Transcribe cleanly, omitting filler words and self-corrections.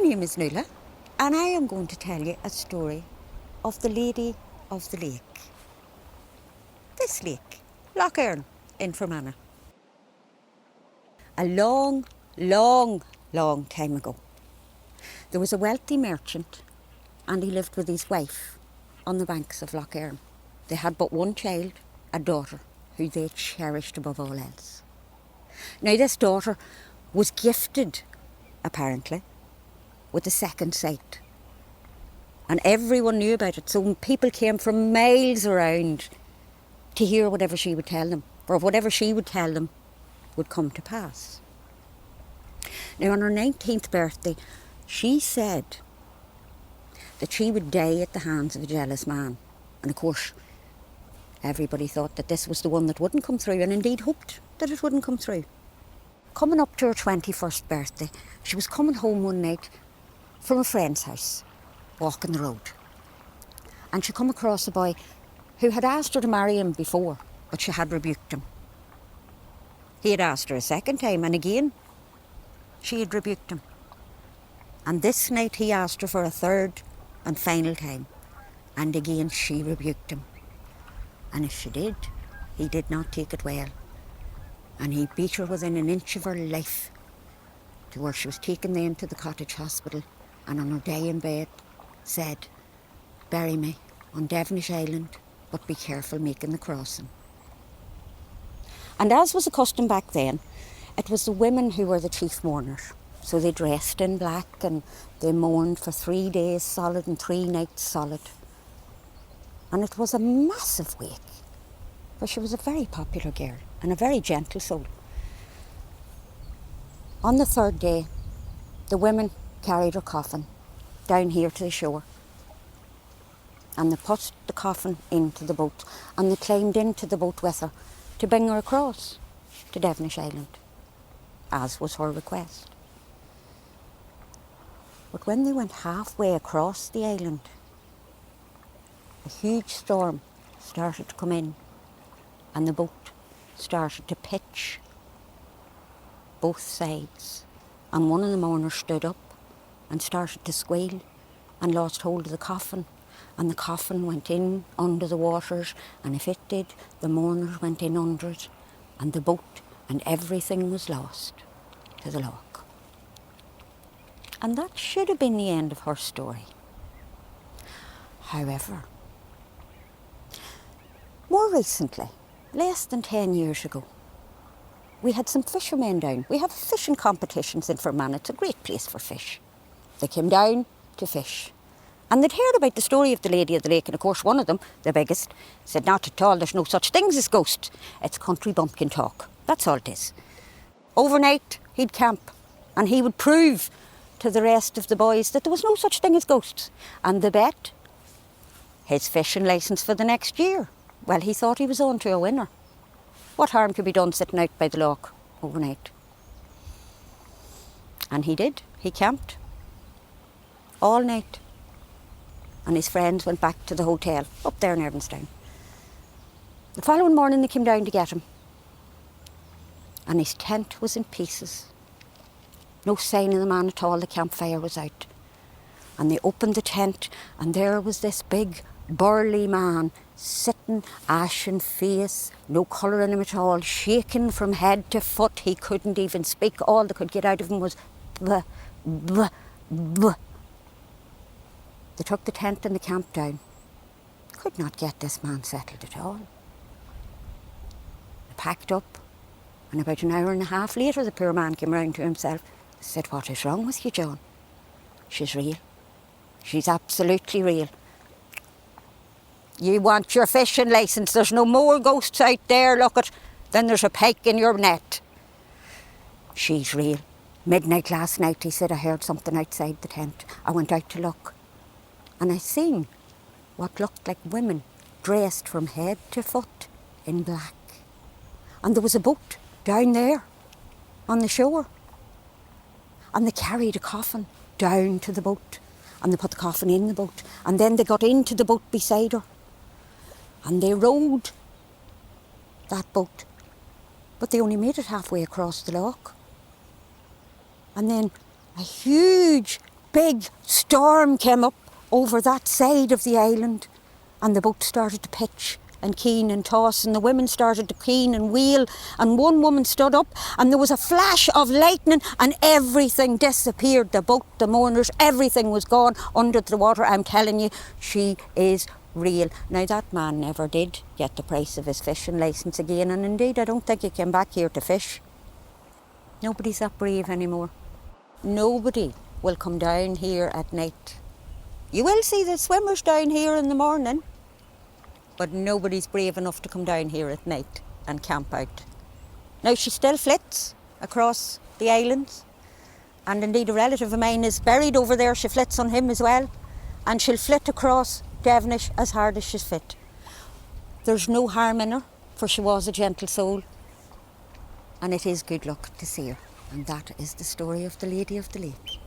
name is Nuala, and I am going to tell you a story of the Lady of the Lake. This lake, Lough Erne in Fermanagh. A long, long, long time ago, there was a wealthy merchant and he lived with his wife on the banks of Lough Erne. They had but one child, a daughter, who they cherished above all else. Now this daughter was gifted, apparently, with a second sight. And everyone knew about it, so people came from miles around to hear whatever she would tell them, or whatever she would tell them would come to pass. Now on her 19th birthday, she said that she would die at the hands of a jealous man. And of course, everybody thought that this was the one that wouldn't come through, and indeed hoped that it wouldn't come through. Coming up to her 21st birthday, she was coming home one night from a friend's house, walking the road. And she come across a boy who had asked her to marry him before, but she had rebuked him. He had asked her a second time, and again she had rebuked him. And this night he asked her for a third and final time, and again she rebuked him. And if she did, he did not take it well, and he beat her within an inch of her life, to where she was taken then to the cottage hospital, and on her dying bed said, "Bury me on Devenish Island, but be careful making the crossing." And as was the custom back then, it was the women who were the chief mourners. So they dressed in black and they mourned for 3 days solid and 3 nights solid. And it was a massive wake, for she was a very popular girl and a very gentle soul. On the third day, the women carried her coffin down here to the shore, and they put the coffin into the boat, and they climbed into the boat with her to bring her across to Devenish Island, as was her request. But when they went halfway across the island, a huge storm started to come in, and the boat started to pitch both sides, and one of the mourners stood up and started to squeal and lost hold of the coffin, and the coffin went in under the waters, and if it did, the mourners went in under it, and the boat and everything was lost to the loch. And that should have been the end of her story. However, more recently, less than 10 years ago, we had some fishermen down. We have fishing competitions in Fermanagh. It's a great place for fish. They came down to fish. And they'd heard about the story of the Lady of the Lake, and of course one of them, the biggest, said not at all, there's no such things as ghosts. It's country bumpkin talk. That's all it is. Overnight, he'd camp, and he would prove to the rest of the boys that there was no such thing as ghosts. And they bet his fishing licence for the next year. Well, he thought he was on to a winner. What harm could be done sitting out by the loch overnight? And he did. He camped all night. And his friends went back to the hotel up there in Irvinstown. The following morning they came down to get him, and his tent was in pieces. No sign of the man at all. The campfire was out. And they opened the tent, and there was this big burly man sitting, ashen face, no colour in him at all, shaking from head to foot. He couldn't even speak. All they could get out of him was bleh, bleh, bleh. They took the tent and the camp down. Could not get this man settled at all. They packed up, and about an hour and a half later the poor man came round to himself. Said, "What is wrong with you, John?" "She's real. She's absolutely real." "You want your fishing licence. There's no more ghosts out there, look at, than there's a pike in your net." "She's real. Midnight last night," he said, "I heard something outside the tent. I went out to look, and I seen what looked like women dressed from head to foot in black. And there was a boat down there on the shore. And they carried a coffin down to the boat, and they put the coffin in the boat, and then they got into the boat beside her, and they rowed that boat, but they only made it halfway across the loch. And then a huge big storm came up over that side of the island, and the boat started to pitch and keen and toss, and the women started to keen and wheel, and one woman stood up and there was a flash of lightning and everything disappeared. The boat, the mourners, everything was gone under the water. I'm telling you, she is real. Now that man never did get the price of his fishing licence again, and indeed I don't think he came back here to fish. Nobody's that brave anymore. Nobody will come down here at night. You will see the swimmers down here in the morning, but nobody's brave enough to come down here at night and camp out. Now she still flits across the islands, and indeed a relative of mine is buried over there. She flits on him as well, and she'll flit across Devenish as hard as she's fit. There's no harm in her, for she was a gentle soul, and it is good luck to see her. And that is the story of the Lady of the Lake.